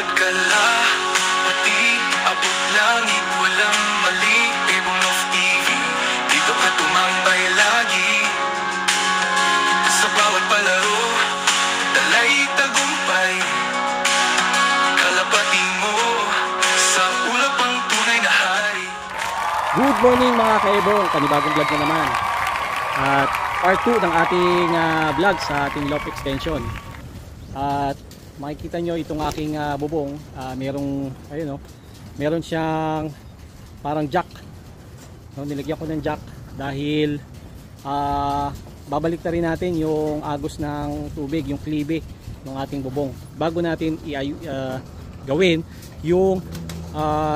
Pagkala, pati abot langit, walang mali. Table of TV, dito ka tumambay lagi. Sa bawat palaro, dalay tagumpay. Kalapati mo, sa ulap ang tunay na hari. Good morning mga kaibong, panibagong vlog na naman. At part 2 ng ating vlog sa ating loft extension. At makikita nyo itong aking bubong, merong ayun, meron siyang parang jack. Nilagyan ko ng jack dahil babalik na rin natin yung agos ng tubig, yung klibe ng ating bubong bago natin gawin yung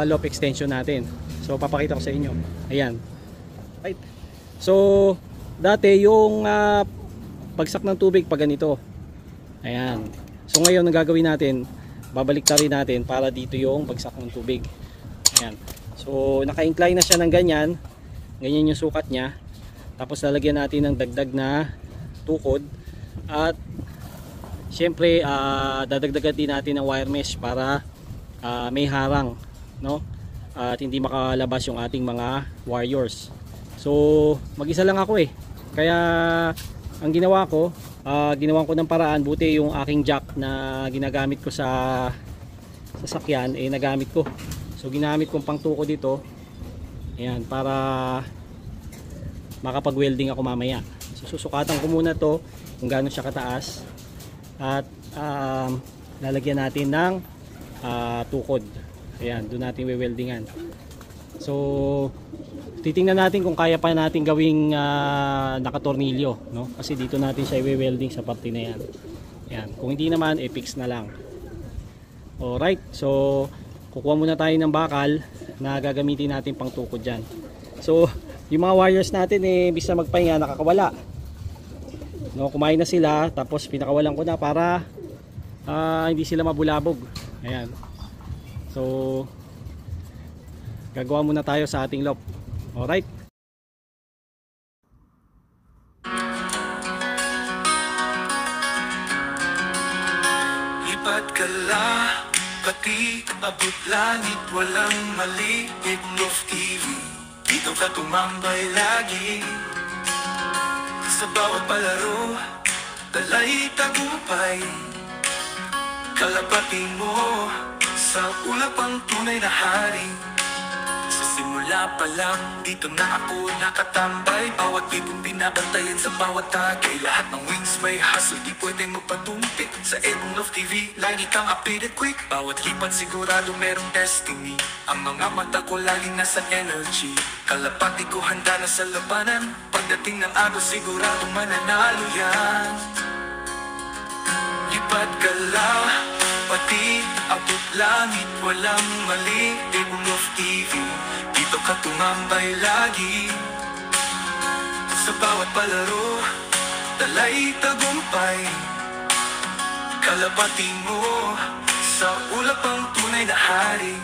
loft extension natin. So papakita ko sa inyo. Ayan. Right. So dati yung bagsak ng tubig pag ganito. Ayan. So ngayon ang gagawin natin, babalik rin natin para dito yung bagsak ng tubig. Ayan. So naka-incline na siya ng ganyan. Ganyan yung sukat niya. Tapos lalagyan natin ng dagdag na tukod. At syempre dadagdagan din natin ng wire mesh para may harang, no? At hindi makalabas yung ating mga wires. So mag-isa lang ako kaya ang ginawa ko, ginawan ko ng paraan, buti yung aking jack na ginagamit ko sa sasakyan nagamit ko. So ginamit kong pangtuko dito. Ayan, para makapag-welding ako mamaya. So susukatan ko muna to kung gaano siya kataas. At lalagyan natin ng tukod. Ayan, doon natin we-weldingan. So titingnan natin kung kaya pa natin gawing nakatornilyo, no? Kasi dito natin siya i-welding sa parte na yan. Ayan. Kung hindi naman, fix na lang. Alright, so kukuha muna tayo ng bakal na gagamitin natin pang tukod dyan. So yung mga wires natin bis na magpahinga, nakakawala, no? Kumain na sila, tapos pinakawalan ko na para hindi sila mabulabog. Ayan. So gagawa muna tayo sa ating loft. Alright. Lipat kala, pati abot langit, walang mali. Table of TV, dito ka tumambay lagi. Sa bawat palaro, dalay tagumpay. Kalapati mo, sa ulap ang tunay na hari. Simula pa lang, dito na ako nakatambay. Bawat ibon binabantayan sa bawat tagay. Lahat ng wings may hustle, di pwedeng magpatumpik. Sa Edmond of TV, lagi kang updated quick. Bawat lipat sigurado merong destiny. Ang mga mata ko lagi nasa energy. Kalapati ko handa na sa labanan. Pagdating ng araw sigurado mananalo yan. Lipat ka lang, pati abot langit, walang mali. Table of TV, dito ka tumambay lagi. Sa bawat palaro, dalay tagumpay. Kalapati mo, sa ulap ang tunay na hari.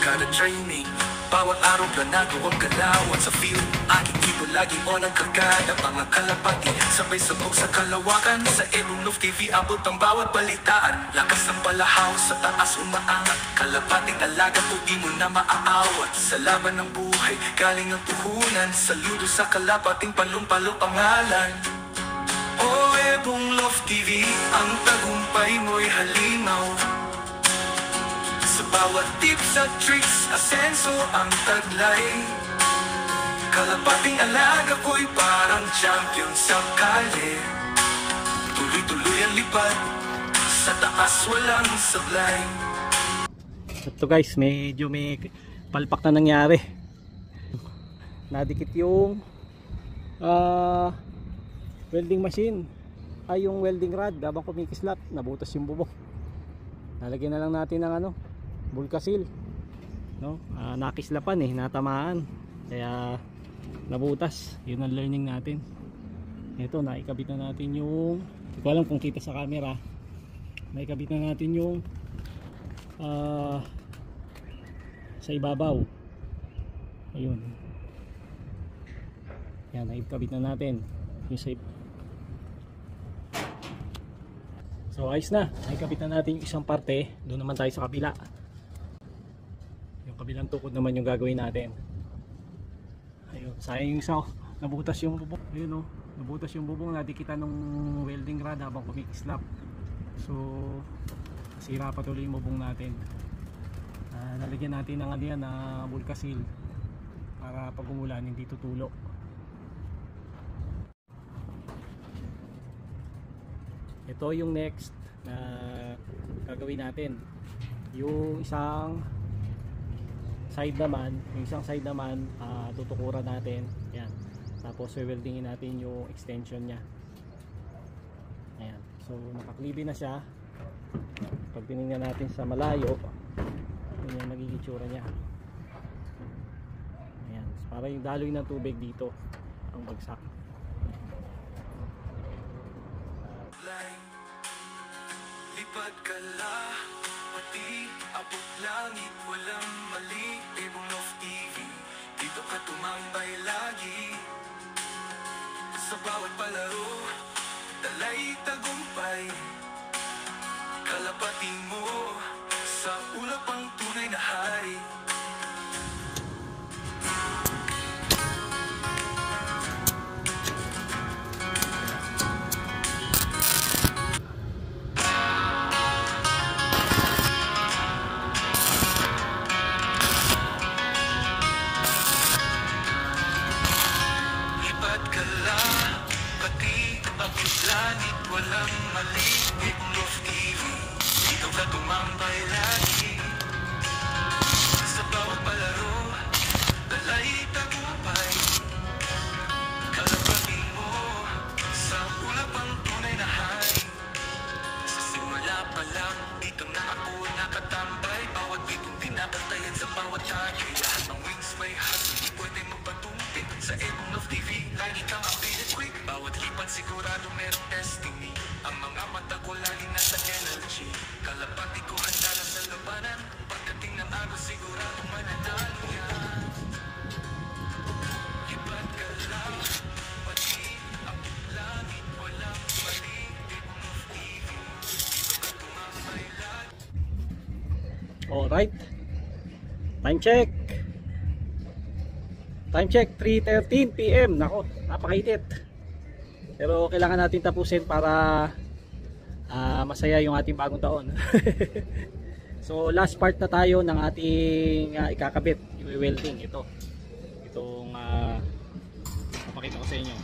Kada training, bawat araw planado ang galawan sa field. Aking ibon laging on ang kargada. Mga kalapati, sabay sabog sa kalawakan. Sa Edmond of TV, abot ang bawat balitaan. Lakas ng palahaw, sa taas umaangat. Kalapating alaga, di mo na maaawat. Sa laban ng buhay, galing ang puhunan. Saludo sa kalapating palumpalo pangalan. O Edmond of TV, ang tagumpay mo'y halimaw. Sa bawat tips at tricks, asenso ang taglay. Kalapating alaga ko'y parang champion sa kalye. Tuloy-tuloy ang lipad, sa taas walang sablay. Ito guys, medyo may palpak na nangyari. Nadikit yung welding machine, yung welding rod. Habang kumikislap, nabutas yung bubong. Nalagyan na lang natin ng bulkasil, no? Nakislapan natamaan, kaya nabutas. Yun ang learning natin. Ito, naikabit na natin yung, hindi ko alam kung kita sa camera, naikabit na natin yung sa ibabaw. Ayun, yan, naikabit na natin yung So ayos na, nakikabit na natin yung isang parte. Doon naman tayo sa kabila. Yung kabilang tukod naman yung gagawin natin. Ayun, sayang yung isa, nabutas yung bubong. Ayun oh, nabutas yung bubong, nadikita nung welding rod habang kumikislap. So nasira pa tuloy yung bubong natin. Nalagyan natin ng ano yan, na Vulcasil para pag umulan hindi tutulo. Ito yung next na gagawin natin. Yung isang side naman, tutukuran natin. Ayan. Tapos weldingin natin yung extension nya. Ayan. So nakaklibi na siya. Pag tinignan natin sa malayo, yun yung magiging itsura nya. Ayan. So, para yung daloy ng tubig dito ang bagsak. Lipad ka la, pati abot langit, walang mali. Ebong of TV, dito ka tumambay lagi. Sa bawat palaro, dalay tagumpay. Kalapati mo, sa ulap ang tunay na hari. Langit, walang mali. Ebong of TV, dito ka tumambay lagi. Sa bawat palaro, dalay tagumpay. Kalapati mo, sa ulap ang tunay na hari. Sa simula pa lang, dito na ako nakatambay. Bawat bitong pinapatayan sa bawat tagi. Lahat ng wings may hustle, di pwede magpatumpik. Sa Ebong of TV, lagi kang updated quick. Bawat lipat sigurado merong destiny. Ang mga mata ko lagi nasa energy. Kalapati ko handa na sa labanan. Pagdating ng araw sigurado mananalo yan. Lipat ka lang, pati ang langit, walang mali. Ebong of TV, dito ka tumambay lagi. Alright, time check. Time check, 3:13 PM. Nako, napakainit. Pero kailangan natin tapusin para masaya yung ating bagong taon. So last part na tayo ng ating ikakabit, yung welding. Itong papakita ko sa inyo.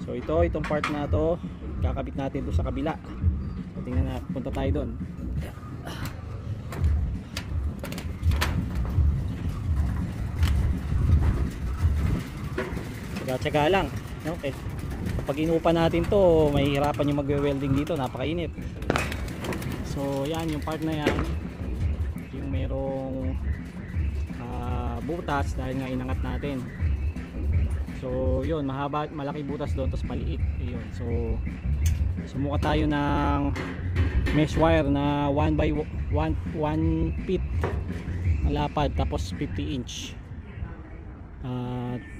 So itong part na to, ikakabit natin doon sa kabila. So, tingnan na, punta tayo doon. Tsaga-tsaga lang. Okay. Pag inupa natin to, mahihirapan yung magwe-welding dito, napakainit. So yan, yung part na yan, yung merong butas dahil nga inangat natin. So yun, mahaba, malaki butas doon, tapos maliit. Yun. So sumuka tayo ng mesh wire na 1 by 1 feet na lapad, tapos 50 inch.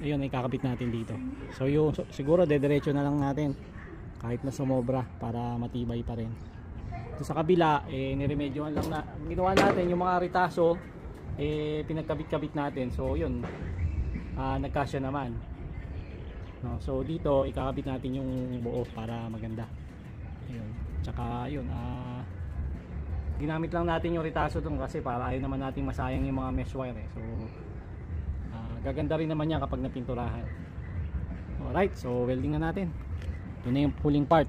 Ayun, ikakabit natin dito. So yun, siguro dediretso na lang natin kahit na sumobra para matibay pa rin. So sa kabila, niremedyohan lang na ginawa natin yung mga ritaso, pinagkabit-kabit natin. So yun, nagkasya naman. No, so dito ikakabit natin yung buo para maganda. Ayun. Tsaka yun, ginamit lang natin yung ritaso dun kasi para ayaw naman natin masayang yung mga mesh wire So gaganda rin naman yan kapag napinturahan. Alright, so welding na natin. Ito na yung pulling part.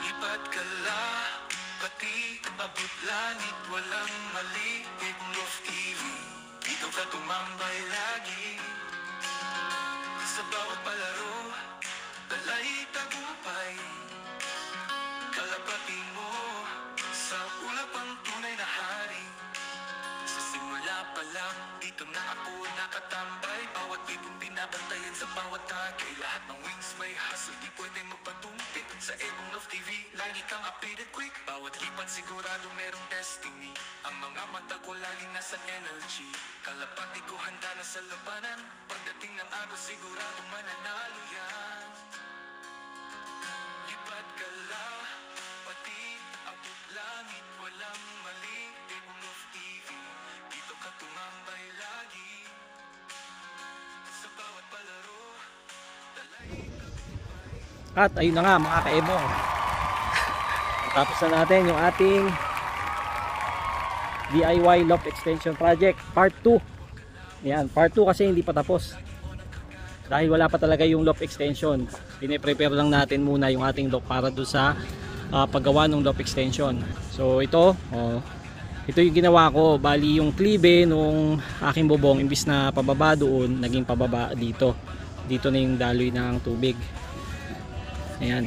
Lipat ka la, pati abot langit, walang mali. Ebong of TV, dito ka tumambay lagi. Sa bawat palaro, dalay tagumpay. Kalapati mo, sa ulap ang tunay na hari. Sa simula pa lang, lang, dito na ako nakatambay. Bawat ibong binabantayan sa bawat tagay. Lahat ng wings may hustle, di pwede magpatumpik. Sa Ebong Love TV, lagi kang updated quick. Bawat lipat sigurado merong destiny. Ang mga mata ko laging nasa energy. Kalapati ko handa na sa labanan. Pagdating ng araw sigurado mananalo yan. Lipat ka lang, pati abot langit, walang mali. Ebong Love TV, dito ka tumambay lagi. Sa bawat palaro, dalay ka. At ayun na nga mga kaebong, tapos na natin yung ating DIY loft extension project part 2. Yan, part 2 kasi hindi pa tapos dahil wala pa talaga yung loft extension. Pine-prepare lang natin muna yung ating loft para doon sa paggawa ng loft extension. So ito yung ginawa ko. Bali yung klibe nung aking bubong, imbis na pababa doon, naging pababa dito. Dito na yung daloy ng tubig. Ayan.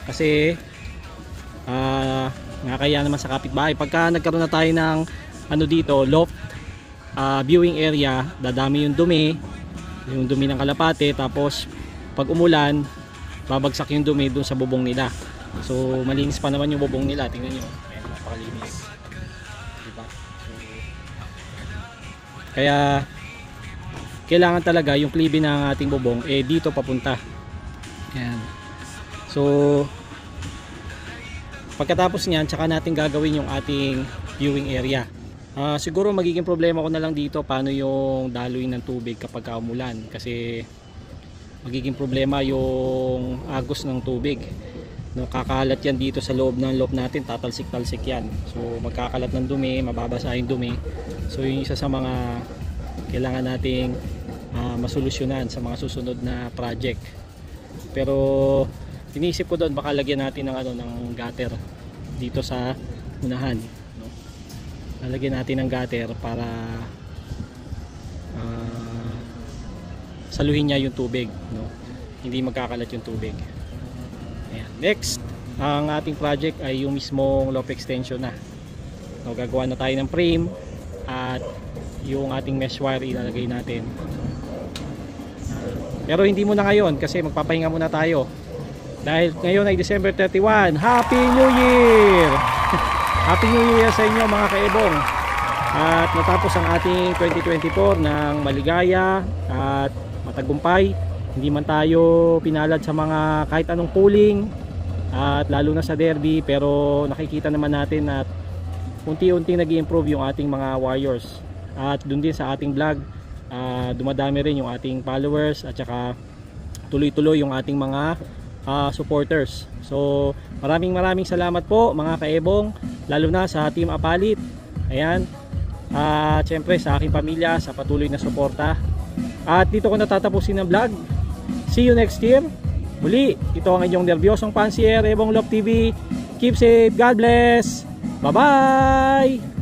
Kasi nakakaya naman sa kapitbahay pagka nagkaroon na tayo ng ano dito, loft viewing area, dadami yung dumi ng kalapate, tapos pag umulan babagsak yung dumi dun sa bubong nila. So malinis pa naman yung bubong nila, tingnan nyo. Ayan, napakalinis, diba? So, kaya kailangan talaga yung klibe ng ating bubong dito papunta. Ayan. So pagkatapos niyan, tsaka natin gagawin yung ating viewing area. Siguro magiging problema ko na lang dito paano yung daloy ng tubig kapag umulan, kasi magiging problema yung agos ng tubig. No, kakalat yan dito sa loob ng loft natin, tatalsik-talsik yan. So magkakalat ng dumi, mababasa yung dumi. So yung isa sa mga kailangan nating masolusyonan sa mga susunod na project. Pero inisip ko doon baka lagyan natin ng ng gutter dito sa unahan, no? Lalagyan natin ng gutter para saluhin niya yung tubig, no? Hindi magkakalat yung tubig. Ayan. Next, ang ating project ay yung mismong loft extension na. No, gagawa na tayo ng frame at yung ating mesh wire ilalagay natin. Pero hindi muna ngayon kasi magpapahinga muna tayo. Dahil ngayon ay December 31. Happy New Year! Happy New Year sa inyo mga kaebong. At natapos ang ating 2024 ng maligaya at matagumpay. Hindi man tayo pinalad sa mga kahit anong polling at lalo na sa derby, pero nakikita naman natin at unti-unting nag-i-improve yung ating mga warriors. At dun din sa ating vlog, dumadami rin yung ating followers at saka tuloy-tuloy yung ating mga supporters. So maraming salamat po mga kaebong, lalo na sa Team Apalit. Ayan. At syempre sa aking pamilya sa patuloy na suporta. At dito ko natatapusin ang vlog. See you next year. Muli, ito ang inyong nervyosong pansier, Ebong Love TV. Keep safe. God bless. Bye bye.